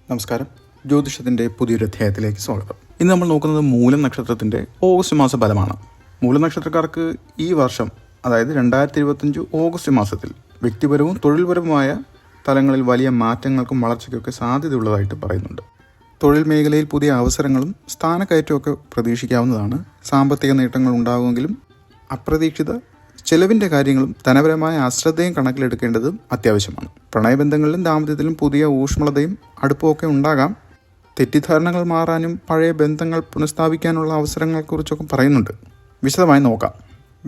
നമസ്കാരം. ജ്യോതിഷത്തിൻ്റെ പുതിയൊരു അധ്യായത്തിലേക്ക് സ്വാഗതം. ഇന്ന് നമ്മൾ നോക്കുന്നത് മൂലം നക്ഷത്രത്തിൻ്റെ ഓഗസ്റ്റ് മാസ ഫലമാണ്. മൂലം നക്ഷത്രക്കാർക്ക് ഈ വർഷം, അതായത് 2025 ഓഗസ്റ്റ് മാസത്തിൽ വ്യക്തിപരവും തൊഴിൽപരവുമായ തലങ്ങളിൽ വലിയ മാറ്റങ്ങൾക്കും വളർച്ചയ്ക്കൊക്കെ സാധ്യതയുള്ളതായിട്ട് പറയുന്നുണ്ട്. തൊഴിൽ മേഖലയിൽ പുതിയ അവസരങ്ങളും സ്ഥാനക്കയറ്റമൊക്കെ പ്രതീക്ഷിക്കാവുന്നതാണ്. സാമ്പത്തിക നേട്ടങ്ങൾ ഉണ്ടാകുമെങ്കിലും അപ്രതീക്ഷിത ചെലവിൻ്റെ കാര്യങ്ങളും ധനപരമായ അശ്രദ്ധയും കണക്കിലെടുക്കേണ്ടതും അത്യാവശ്യമാണ്. പ്രണയബന്ധങ്ങളിലും ദാമ്പത്യത്തിലും പുതിയ ഊഷ്മളതയും അടുപ്പമൊക്കെ ഉണ്ടാകാം. തെറ്റിദ്ധാരണകൾ മാറാനും പഴയ ബന്ധങ്ങൾ പുനഃസ്ഥാപിക്കാനുള്ള അവസരങ്ങളെക്കുറിച്ചൊക്കെ പറയുന്നുണ്ട്. വിശദമായി നോക്കാം.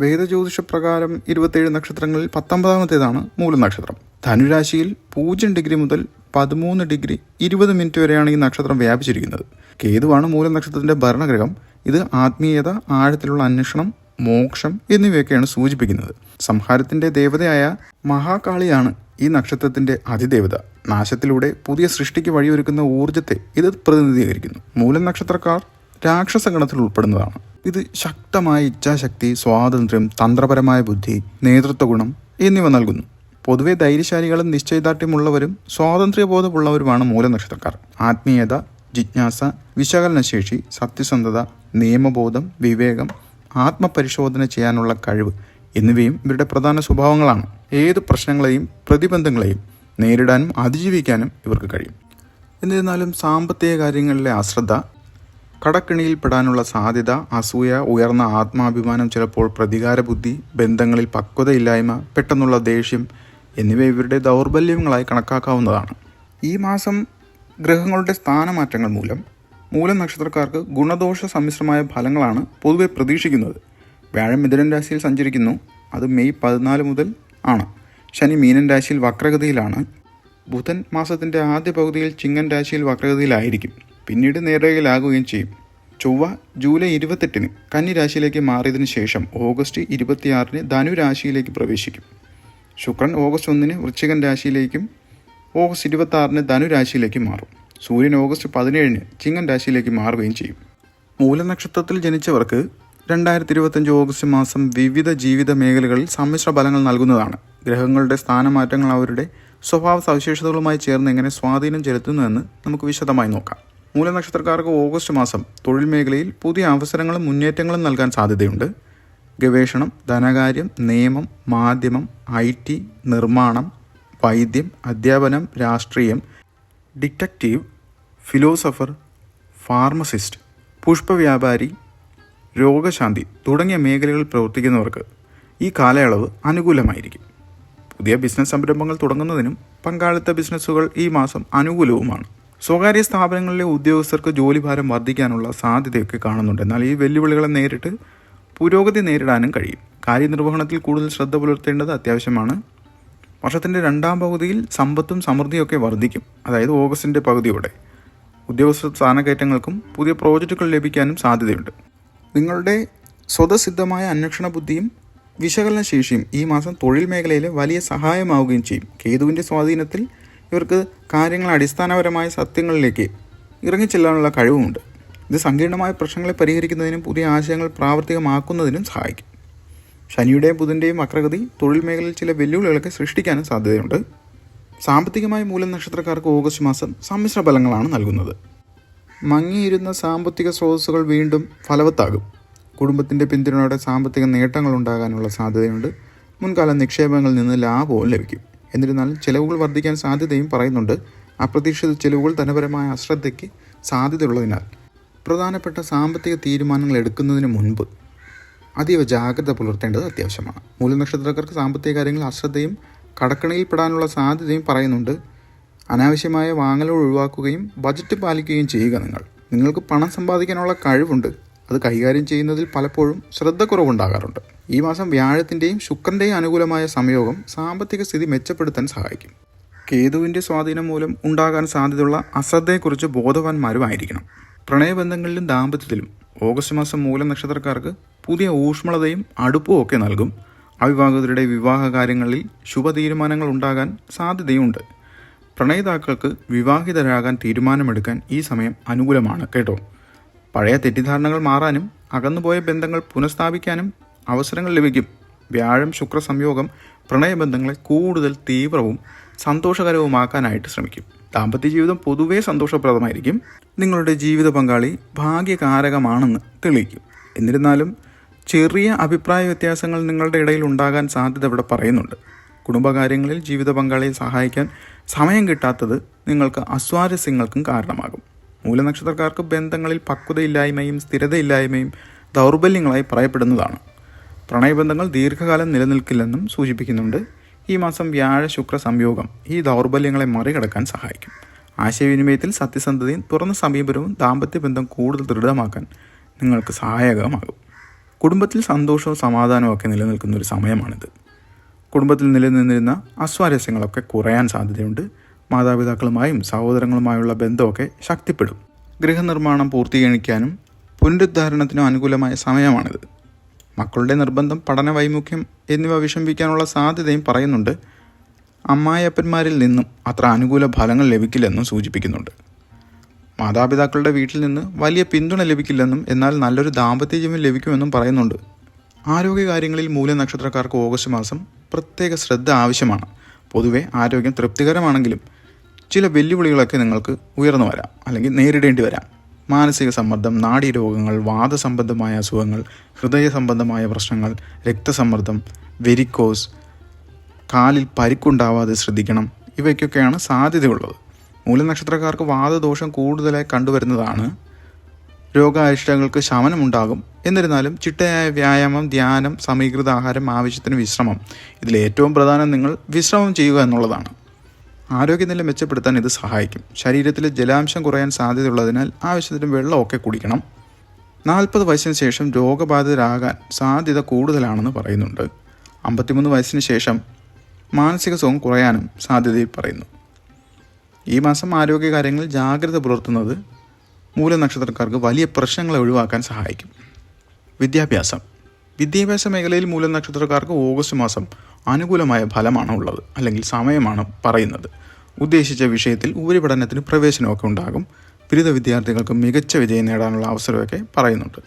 വേദജ്യോതിഷപ്രകാരം 27 നക്ഷത്രങ്ങളിൽ 19ാമത്തേതാണ് മൂലം നക്ഷത്രം. ധനുരാശിയിൽ 0 ഡിഗ്രി മുതൽ 13 ഡിഗ്രി 20 മിനിറ്റ് വരെയാണ് ഈ നക്ഷത്രം വ്യാപിച്ചിരിക്കുന്നത്. കേതുവാണ് മൂലം നക്ഷത്രത്തിൻ്റെ ഭരണഗ്രഹം. ഇത് ആത്മീയത, ആഴത്തിലുള്ള അന്വേഷണം, മോക്ഷം എന്നിവയൊക്കെയാണ് സൂചിപ്പിക്കുന്നത്. സംഹാരത്തിൻ്റെ ദേവതയായ മഹാകാളിയാണ് ഈ നക്ഷത്രത്തിൻ്റെ അതിദേവത. നാശത്തിലൂടെ പുതിയ സൃഷ്ടിക്ക് വഴിയൊരുക്കുന്ന ഊർജത്തെ ഇത് പ്രതിനിധീകരിക്കുന്നു. മൂലം നക്ഷത്രക്കാർ രാക്ഷസ ഗണത്തിൽ ഉൾപ്പെടുന്നതാണ്. ഇത് ശക്തമായ ഇച്ഛാശക്തി, സ്വാതന്ത്ര്യം, തന്ത്രപരമായ ബുദ്ധി, നേതൃത്വ ഗുണം എന്നിവ നൽകുന്നു. പൊതുവെ ധൈര്യശാലികളും നിശ്ചയദാർഢ്യമുള്ളവരും സ്വാതന്ത്ര്യബോധമുള്ളവരുമാണ് മൂലം നക്ഷത്രക്കാർ. ആത്മീയത, ജിജ്ഞാസ, വിശകലനശേഷി, സത്യസന്ധത, നിയമബോധം, വിവേകം, ആത്മപരിശോധന ചെയ്യാനുള്ള കഴിവ് എന്നിവയും ഇവരുടെ പ്രധാന സ്വഭാവങ്ങളാണ്. ഏത് പ്രശ്നങ്ങളെയും പ്രതിബന്ധങ്ങളെയും നേരിടാനും അതിജീവിക്കാനും ഇവർക്ക് കഴിയും. എന്നിരുന്നാലും സാമ്പത്തിക കാര്യങ്ങളിലെ അശ്രദ്ധ, കടക്കിണിയിൽപ്പെടാനുള്ള സാധ്യത, അസൂയ, ഉയർന്ന ആത്മാഭിമാനം, ചിലപ്പോൾ പ്രതികാര ബുദ്ധി, ബന്ധങ്ങളിൽ പക്വതയില്ലായ്മ, പെട്ടെന്നുള്ള ദേഷ്യം എന്നിവ ഇവരുടെ ദൗർബല്യങ്ങളായി കണക്കാക്കാവുന്നതാണ്. ഈ മാസം ഗ്രഹങ്ങളുടെ സ്ഥാനമാറ്റങ്ങൾ മൂലം മൂലം നക്ഷത്രക്കാർക്ക് ഗുണദോഷ സമ്മിശ്രമായ ഫലങ്ങളാണ് പൊതുവെ പ്രതീക്ഷിക്കുന്നത്. വ്യാഴം മിഥുനൻ രാശിയിൽ സഞ്ചരിക്കുന്നു. അത് മെയ് 14 മുതൽ ആണ്. ശനി മീനൻ രാശിയിൽ വക്രഗതിയിലാണ്. ബുധൻ മാസത്തിൻ്റെ ആദ്യ പകുതിയിൽ ചിങ്ങൻ രാശിയിൽ വക്രഗതിയിലായിരിക്കും. പിന്നീട് നേർരേഖയിലാകുകയും ചെയ്യും. ചൊവ്വ ജൂലൈ 28 കന്നി രാശിയിലേക്ക് മാറിയതിനു ശേഷം ഓഗസ്റ്റ് 26 ധനുരാശിയിലേക്ക് പ്രവേശിക്കും. ശുക്രൻ ഓഗസ്റ്റ് 1 വൃശ്ചികൻ രാശിയിലേക്കും ഓഗസ്റ്റ് 26 ധനുരാശിയിലേക്കും മാറും. സൂര്യൻ ഓഗസ്റ്റ് 17 ചിങ്ങൻ രാശിയിലേക്ക് മാറുകയും ചെയ്യും. മൂലം നക്ഷത്രത്തിൽ ജനിച്ചവർക്ക് 2025 ഓഗസ്റ്റ് മാസം വിവിധ ജീവിത മേഖലകളിൽ സമ്മിശ്ര ഫലങ്ങൾ നൽകുന്നതാണ്. ഗ്രഹങ്ങളുടെ സ്ഥാനമാറ്റങ്ങൾ അവരുടെ സ്വഭാവ സവിശേഷതകളുമായി ചേർന്ന് എങ്ങനെ സ്വാധീനം ചെലുത്തുന്നുവെന്ന് നമുക്ക് വിശദമായി നോക്കാം. മൂലം നക്ഷത്രക്കാർക്ക് ഓഗസ്റ്റ് മാസം തൊഴിൽ മേഖലയിൽ പുതിയ അവസരങ്ങളും മുന്നേറ്റങ്ങളും നൽകാൻ സാധ്യതയുണ്ട്. ഗവേഷണം, ധനകാര്യം, നിയമം, മാധ്യമം, IT, നിർമ്മാണം, വൈദ്യം, അധ്യാപനം, രാഷ്ട്രീയം, ഡിറ്റക്റ്റീവ്, ഫിലോസഫർ, ഫാർമസിസ്റ്റ്, പുഷ്പവ്യാപാരി, രോഗശാന്തി തുടങ്ങിയ മേഖലകളിൽ പ്രവർത്തിക്കുന്നവർക്ക് ഈ കാലയളവ് അനുകൂലമായിരിക്കും. പുതിയ ബിസിനസ് സംരംഭങ്ങൾ തുടങ്ങുന്നതിനും പങ്കാളിത്ത ബിസിനസ്സുകൾ ഈ മാസം അനുകൂലവുമാണ്. സ്വകാര്യ സ്ഥാപനങ്ങളിലെ ഉദ്യോഗസ്ഥർക്ക് ജോലിഭാരം വർദ്ധിക്കാനുള്ള സാധ്യതയൊക്കെ കാണുന്നുണ്ട്. എന്നാൽ ഈ വെല്ലുവിളികളെ നേരിട്ട് പുരോഗതി നേരിടാനും കഴിയും. കാര്യനിർവഹണത്തിൽ കൂടുതൽ ശ്രദ്ധ പുലർത്തേണ്ടത് അത്യാവശ്യമാണ്. വർഷത്തിൻ്റെ 2ാം പകുതിയിൽ സമ്പത്തും സമൃദ്ധിയൊക്കെ വർദ്ധിക്കും. അതായത് ഓഗസ്റ്റിൻ്റെ പകുതിയോടെ ഉദ്യോഗസ്ഥ സ്ഥാനക്കയറ്റങ്ങൾക്കും പുതിയ പ്രോജക്റ്റുകൾ ലഭിക്കാനും സാധ്യതയുണ്ട്. നിങ്ങളുടെ സ്വതസിദ്ധമായ അന്വേഷണ ബുദ്ധിയും വിശകലന ശേഷിയും ഈ മാസം തൊഴിൽ മേഖലയിൽ വലിയ സഹായമാവുകയും ചെയ്യും. കേതുവിൻ്റെ സ്വാധീനത്തിൽ ഇവർക്ക് കാര്യങ്ങൾ അടിസ്ഥാനപരമായ സത്യങ്ങളിലേക്ക് ഇറങ്ങിച്ചെല്ലാനുള്ള കഴിവുമുണ്ട്. ഇത് സങ്കീർണമായ പ്രശ്നങ്ങളെ പരിഹരിക്കുന്നതിനും പുതിയ ആശയങ്ങൾ പ്രാവർത്തികമാക്കുന്നതിനും സഹായിക്കും. ശനിയുടെയും ബുധൻ്റെയും വക്രഗതി തൊഴിൽ മേഖലയിൽ ചില വെല്ലുവിളികളൊക്കെ സൃഷ്ടിക്കാനും സാധ്യതയുണ്ട്. സാമ്പത്തികമായ മൂലം നക്ഷത്രക്കാർക്ക് ഓഗസ്റ്റ് മാസം സമ്മിശ്ര ഫലങ്ങളാണ് നൽകുന്നത്. മങ്ങിയിരുന്ന സാമ്പത്തിക സ്രോതസ്സുകൾ വീണ്ടും ഫലവത്താകും. കുടുംബത്തിൻ്റെ പിന്തുണയോടെ സാമ്പത്തിക നേട്ടങ്ങൾ ഉണ്ടാകാനുള്ള സാധ്യതയുണ്ട്. മുൻകാല നിക്ഷേപങ്ങളിൽ നിന്ന് ലാഭവും ലഭിക്കും. എന്നിരുന്നാലും ചിലവുകൾ വർദ്ധിക്കാൻ സാധ്യതയും പറയുന്നുണ്ട്. അപ്രതീക്ഷിത ചിലവുകൾ ധനപരമായ അശ്രദ്ധയ്ക്ക് സാധ്യതയുള്ളതിനാൽ പ്രധാനപ്പെട്ട സാമ്പത്തിക തീരുമാനങ്ങൾ എടുക്കുന്നതിന് മുൻപ് അതീവ ജാഗ്രത പുലർത്തേണ്ടത് അത്യാവശ്യമാണ്. മൂലം നക്ഷത്രക്കാർക്ക് സാമ്പത്തിക കാര്യങ്ങളിൽ അശ്രദ്ധയും കടക്കണിയിൽപ്പെടാനുള്ള സാധ്യതയും പറയുന്നുണ്ട്. അനാവശ്യമായ വാങ്ങലുകൾ ഒഴിവാക്കുകയും ബജറ്റ് പാലിക്കുകയും ചെയ്യുക. നിങ്ങൾക്ക് പണം സമ്പാദിക്കാനുള്ള കഴിവുണ്ട്. അത് കൈകാര്യം ചെയ്യുന്നതിൽ പലപ്പോഴും ശ്രദ്ധക്കുറവുണ്ടാകാറുണ്ട്. ഈ മാസം വ്യാഴത്തിൻ്റെയും ശുക്രൻ്റെയും അനുകൂലമായ സംയോഗം സാമ്പത്തിക സ്ഥിതി മെച്ചപ്പെടുത്താൻ സഹായിക്കും. കേതുവിൻ്റെ സ്വാധീനം മൂലം ഉണ്ടാകാൻ സാധ്യതയുള്ള അശ്രദ്ധയെക്കുറിച്ച് ബോധവാന്മാരുമായിരിക്കണം. പ്രണയബന്ധങ്ങളിലും ദാമ്പത്യത്തിലും ഓഗസ്റ്റ് മാസം മൂലം നക്ഷത്രക്കാർക്ക് പുതിയ ഊഷ്മളതയും അടുപ്പവും ഒക്കെ നൽകും. അവിവാഹിതരുടെ വിവാഹ കാര്യങ്ങളിൽ ശുഭതീരുമാനങ്ങൾ ഉണ്ടാകാൻ സാധ്യതയുണ്ട്. പ്രണയിതാക്കൾക്ക് വിവാഹിതരാകാൻ തീരുമാനമെടുക്കാൻ ഈ സമയം അനുകൂലമാണ് കേട്ടോ. പഴയ തെറ്റിദ്ധാരണകൾ മാറാനും അകന്നുപോയ ബന്ധങ്ങൾ പുനഃസ്ഥാപിക്കാനും അവസരങ്ങൾ ലഭിക്കും. വ്യാഴം ശുക്ര സംയോഗം പ്രണയബന്ധങ്ങളെ കൂടുതൽ തീവ്രവും സന്തോഷകരവുമാക്കാനായിട്ട് ശ്രമിക്കും. ദാമ്പത്യ ജീവിതം പൊതുവേ സന്തോഷപ്രദമായിരിക്കും. നിങ്ങളുടെ ജീവിത പങ്കാളി ഭാഗ്യകാരകമാണെന്ന് തെളിയിക്കും. എന്നിരുന്നാലും ചെറിയ അഭിപ്രായ വ്യത്യാസങ്ങൾ നിങ്ങളുടെ ഇടയിൽ ഉണ്ടാകാൻ സാധ്യത ഇവിടെ പറയുന്നുണ്ട്. കുടുംബകാര്യങ്ങളിൽ ജീവിത പങ്കാളിയെ സഹായിക്കാൻ സമയം കിട്ടാത്തത് നിങ്ങൾക്ക് അസ്വാരസ്യങ്ങൾക്കും കാരണമാകും. മൂലനക്ഷത്രക്കാർക്ക് ബന്ധങ്ങളിൽ പക്വതയില്ലായ്മയും സ്ഥിരതയില്ലായ്മയും ദൗർബല്യങ്ങളായി പറയപ്പെടുന്നതാണ്. പ്രണയബന്ധങ്ങൾ ദീർഘകാലം നിലനിൽക്കില്ലെന്നും സൂചിപ്പിക്കുന്നുണ്ട്. ഈ മാസം വ്യാഴ ശുക്ര സംയോഗം ഈ ദൗർബല്യങ്ങളെ മറികടക്കാൻ സഹായിക്കും. ആശയവിനിമയത്തിൽ സത്യസന്ധതയും തുറന്ന സമീപനവും ദാമ്പത്യ ബന്ധം കൂടുതൽ ദൃഢമാക്കാൻ നിങ്ങൾക്ക് സഹായകമാകും. കുടുംബത്തിൽ സന്തോഷവും സമാധാനവും ഒക്കെ നിലനിൽക്കുന്ന ഒരു സമയമാണിത്. കുടുംബത്തിൽ നിലനിന്നിരുന്ന അസ്വാരസ്യങ്ങളൊക്കെ കുറയാൻ സാധ്യതയുണ്ട്. മാതാപിതാക്കളുമായും സഹോദരങ്ങളുമായുള്ള ബന്ധമൊക്കെ ശക്തിപ്പെടും. ഗൃഹനിർമ്മാണം പൂർത്തീകരിക്കാനും പുനരുദ്ധാരണത്തിനും അനുകൂലമായ സമയമാണിത്. മക്കളുടെ നിർബന്ധം, പഠന വൈമുഖ്യം എന്നിവ വിഷമിപ്പിക്കാനുള്ള സാധ്യതയും പറയുന്നുണ്ട്. അമ്മായിയപ്പന്മാരിൽ നിന്നും അത്ര അനുകൂല ഫലങ്ങൾ ലഭിക്കില്ലെന്നും സൂചിപ്പിക്കുന്നുണ്ട്. മാതാപിതാക്കളുടെ വീട്ടിൽ നിന്ന് വലിയ പിന്തുണ ലഭിക്കില്ലെന്നും എന്നാൽ നല്ലൊരു ദാമ്പത്യ ജീവൻ ലഭിക്കുമെന്നും പറയുന്നുണ്ട്. ആരോഗ്യകാര്യങ്ങളിൽ മൂലനക്ഷത്രക്കാർക്ക് ഓഗസ്റ്റ് മാസം പ്രത്യേക ശ്രദ്ധ ആവശ്യമാണ്. പൊതുവെ ആരോഗ്യം തൃപ്തികരമാണെങ്കിലും ചില വെല്ലുവിളികളൊക്കെ നിങ്ങൾക്ക് ഉയർന്നു വരാം അല്ലെങ്കിൽ നേരിടേണ്ടി വരാം. മാനസിക സമ്മർദ്ദം, നാഡീരോഗങ്ങൾ, വാദസംബന്ധമായ അസുഖങ്ങൾ, ഹൃദയ സംബന്ധമായ പ്രശ്നങ്ങൾ, രക്തസമ്മർദ്ദം, വെരിക്കോസ്, കാലിൽ പരിക്കുണ്ടാവാതെ ശ്രദ്ധിക്കണം. ഇവയ്ക്കൊക്കെയാണ് സാധ്യതയുള്ളത്. മൂലനക്ഷത്രക്കാർക്ക് വാദദോഷം കൂടുതലായി കണ്ടുവരുന്നതാണ്. രോഗാരിഷ്ടങ്ങൾക്ക് ശമനമുണ്ടാകും. എന്നിരുന്നാലും ചിട്ടയായ വ്യായാമം, ധ്യാനം, സമീകൃത ആഹാരം, ആവശ്യത്തിന് വിശ്രമം, ഇതിലേറ്റവും പ്രധാനം നിങ്ങൾ വിശ്രമം ചെയ്യുക എന്നുള്ളതാണ്. ആരോഗ്യനില മെച്ചപ്പെടുത്താൻ ഇത് സഹായിക്കും. ശരീരത്തിലെ ജലാംശം കുറയാൻ സാധ്യതയുള്ളതിനാൽ ആവശ്യത്തിന് വെള്ളമൊക്കെ കുടിക്കണം. 40 വയസ്സിന് ശേഷം രോഗബാധിതരാകാൻ സാധ്യത കൂടുതലാണെന്ന് പറയുന്നുണ്ട്. 53 വയസ്സിന് ശേഷം മാനസിക സുഖം കുറയാനും സാധ്യതയിൽ പറയുന്നു. ഈ മാസം ആരോഗ്യകാര്യങ്ങളിൽ ജാഗ്രത പുലർത്തുന്നത് മൂലനക്ഷത്രക്കാർക്ക് വലിയ പ്രശ്നങ്ങളെ ഒഴിവാക്കാൻ സഹായിക്കും. വിദ്യാഭ്യാസ മേഖലയിൽ മൂലനക്ഷത്രക്കാർക്ക് ഓഗസ്റ്റ് മാസം അനുകൂലമായ ഫലമാണ് ഉള്ളത്, അല്ലെങ്കിൽ സമയമാണ് പറയുന്നത്. ഉദ്ദേശിച്ച വിഷയത്തിൽ ഉപരിപഠനത്തിന് പ്രവേശനമൊക്കെ ഉണ്ടാകും. ബിരുദ വിദ്യാർത്ഥികൾക്ക് മികച്ച വിജയം നേടാനുള്ള അവസരമൊക്കെ പറയുന്നുണ്ട്.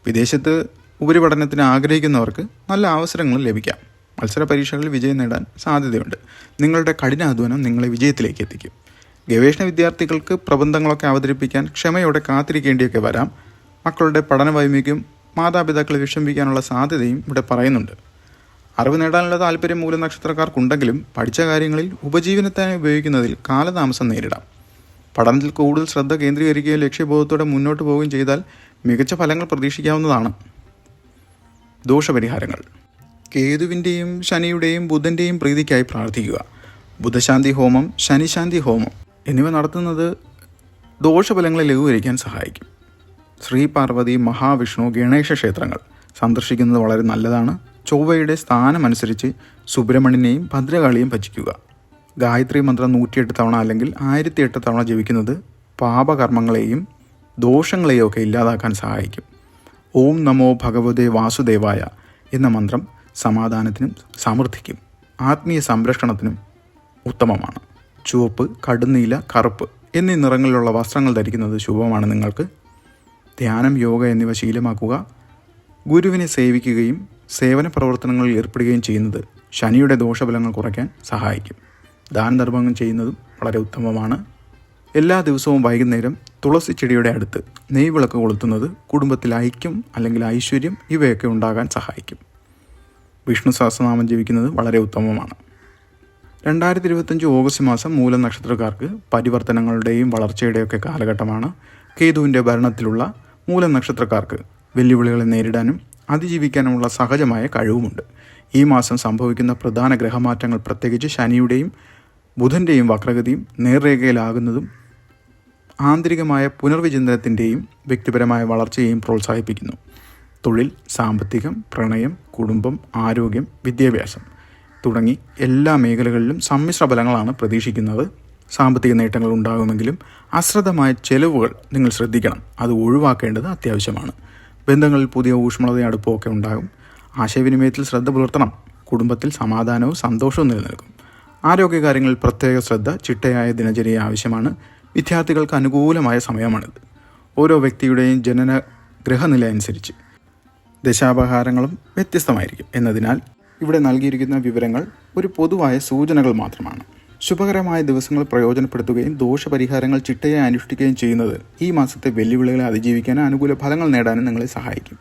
വിദേശത്ത് ഉപരിപഠനത്തിന് ആഗ്രഹിക്കുന്നവർക്ക് നല്ല അവസരങ്ങൾ ലഭിക്കാം. മത്സര പരീക്ഷകളിൽ വിജയം നേടാൻ സാധ്യതയുണ്ട്. നിങ്ങളുടെ കഠിനാധ്വാനം നിങ്ങളെ വിജയത്തിലേക്ക് എത്തിക്കും. ഗവേഷണ വിദ്യാർത്ഥികൾക്ക് പ്രബന്ധങ്ങളൊക്കെ അവതരിപ്പിക്കാൻ ക്ഷമയോടെ കാത്തിരിക്കേണ്ടിയൊക്കെ വരാം. മക്കളുടെ പഠന വൈമുഖ്യം മാതാപിതാക്കളെ വിഷമിപ്പിക്കാനുള്ള സാധ്യതയും ഇവിടെ പറയുന്നുണ്ട്. അറിവ് നേടാനുള്ള താല്പര്യം മൂലനക്ഷത്രക്കാർക്കുണ്ടെങ്കിലും പഠിച്ച കാര്യങ്ങളിൽ ഉപജീവനത്തിനായി ഉപയോഗിക്കുന്നതിൽ കാലതാമസം നേരിടാം. പഠനത്തിൽ കൂടുതൽ ശ്രദ്ധ കേന്ദ്രീകരിക്കുകയും ലക്ഷ്യബോധത്തോടെ മുന്നോട്ട് പോവുകയും ചെയ്താൽ മികച്ച ഫലങ്ങൾ പ്രതീക്ഷിക്കാവുന്നതാണ്. ദോഷപരിഹാരങ്ങൾ: കേതുവിൻ്റെയും ശനിയുടെയും ബുധൻ്റെയും പ്രീതിക്കായി പ്രാർത്ഥിക്കുക. ബുധശാന്തി ഹോമം, ശനിശാന്തി ഹോമം എന്നിവ നടത്തുന്നത് ദോഷഫലങ്ങളെ ലഘൂകരിക്കാൻ സഹായിക്കും. ശ്രീ പാർവതി, മഹാവിഷ്ണു, ഗണേശ ക്ഷേത്രങ്ങൾ സന്ദർശിക്കുന്നത് വളരെ നല്ലതാണ്. ചൊവ്വയുടെ സ്ഥാനമനുസരിച്ച് സുബ്രഹ്മണ്യനെയും ഭദ്രകാളിയും ഭജിക്കുക. ഗായത്രി മന്ത്രം 108 തവണ അല്ലെങ്കിൽ 1008 തവണ ജപിക്കുന്നത് പാപകർമ്മങ്ങളെയും ദോഷങ്ങളെയും ഒക്കെ ഇല്ലാതാക്കാൻ സഹായിക്കും. ഓം നമോ ഭഗവതേ വാസുദേവായ എന്ന മന്ത്രം സമാധാനത്തിനും സമൃദ്ധിക്കും ആത്മീയ സംരക്ഷണത്തിനും ഉത്തമമാണ്. ചുവപ്പ്, കടുന്നീല, കറുപ്പ് എന്നീ നിറങ്ങളിലുള്ള വസ്ത്രങ്ങൾ ധരിക്കുന്നത് ശുഭമാണ്. നിങ്ങൾക്ക് ധ്യാനം, യോഗ എന്നിവ ശീലമാക്കുക. ഗുരുവിനെ സേവിക്കുകയും സേവന പ്രവർത്തനങ്ങളിൽ ഏർപ്പെടുകയും ചെയ്യുന്നത് ശനിയുടെ ദോഷഫലങ്ങൾ കുറയ്ക്കാൻ സഹായിക്കും. ദാനധർമ്മങ്ങൾ ചെയ്യുന്നതും വളരെ ഉത്തമമാണ്. എല്ലാ ദിവസവും വൈകുന്നേരം തുളസി ചെടിയുടെ അടുത്ത് നെയ്വിളക്ക് കൊളുത്തുന്നത് കുടുംബത്തിൽ ഐക്യം അല്ലെങ്കിൽ ഐശ്വര്യം ഇവയൊക്കെ ഉണ്ടാകാൻ സഹായിക്കും. വിഷ്ണു സഹസ്രനാമം ജപിക്കുന്നത് വളരെ ഉത്തമമാണ്. 2025 ഓഗസ്റ്റ് മാസം മൂലനക്ഷത്രക്കാർക്ക് പരിവർത്തനങ്ങളുടെയും വളർച്ചയുടെയൊക്കെ കാലഘട്ടമാണ്. കേതുവിൻ്റെ ഭരണത്തിലുള്ള മൂലനക്ഷത്രക്കാർക്ക് വെല്ലുവിളികളെ നേരിടാനും അതിജീവിക്കാനുമുള്ള സഹജമായ കഴിവുമുണ്ട്. ഈ മാസം സംഭവിക്കുന്ന പ്രധാന ഗ്രഹമാറ്റങ്ങൾ, പ്രത്യേകിച്ച് ശനിയുടെയും ബുധൻ്റെയും വക്രഗതിയും നേർരേഖയിലാകുന്നതും ആന്തരികമായ പുനർവിചിന്തനത്തിൻ്റെയും വ്യക്തിപരമായ വളർച്ചയെയും പ്രോത്സാഹിപ്പിക്കുന്നു. തൊഴിൽ, സാമ്പത്തികം, പ്രണയം, കുടുംബം, ആരോഗ്യം, വിദ്യാഭ്യാസം തുടങ്ങി എല്ലാ മേഖലകളിലും സമ്മിശ്ര ഫലങ്ങളാണ് പ്രതീക്ഷിക്കുന്നത്. സാമ്പത്തിക നേട്ടങ്ങൾ ഉണ്ടാകുമെങ്കിലും അശ്രദ്ധമായ ചെലവുകൾ നിങ്ങൾ ശ്രദ്ധിക്കണം. അത് ഒഴിവാക്കേണ്ടത് അത്യാവശ്യമാണ്. ബന്ധങ്ങളിൽ പുതിയ ഊഷ്മളതയും അടുപ്പമൊക്കെ ഉണ്ടാകും. ആശയവിനിമയത്തിൽ ശ്രദ്ധ പുലർത്തണം. കുടുംബത്തിൽ സമാധാനവും സന്തോഷവും നിലനിൽക്കും. ആരോഗ്യകാര്യങ്ങളിൽ പ്രത്യേക ശ്രദ്ധ, ചിട്ടയായ ദിനചര്യ ആവശ്യമാണ്. വിദ്യാർത്ഥികൾക്ക് അനുകൂലമായ സമയമാണിത്. ഓരോ വ്യക്തിയുടെയും ജനന ഗ്രഹനില അനുസരിച്ച് ദശാപഹാരങ്ങളും വ്യത്യസ്തമായിരിക്കും എന്നതിനാൽ ഇവിടെ നൽകിയിരിക്കുന്ന വിവരങ്ങൾ ഒരു പൊതുവായ സൂചനകൾ മാത്രമാണ്. ശുഭകരമായ ദിവസങ്ങൾ പ്രയോജനപ്പെടുത്തുകയും ദോഷപരിഹാരങ്ങൾ ചിട്ടയായി അനുഷ്ഠിക്കുകയും ചെയ്യുന്നത് ഈ മാസത്തെ വെല്ലുവിളികളെ അതിജീവിക്കാനും അനുകൂല ഫലങ്ങൾ നേടാനും നിങ്ങളെ സഹായിക്കും.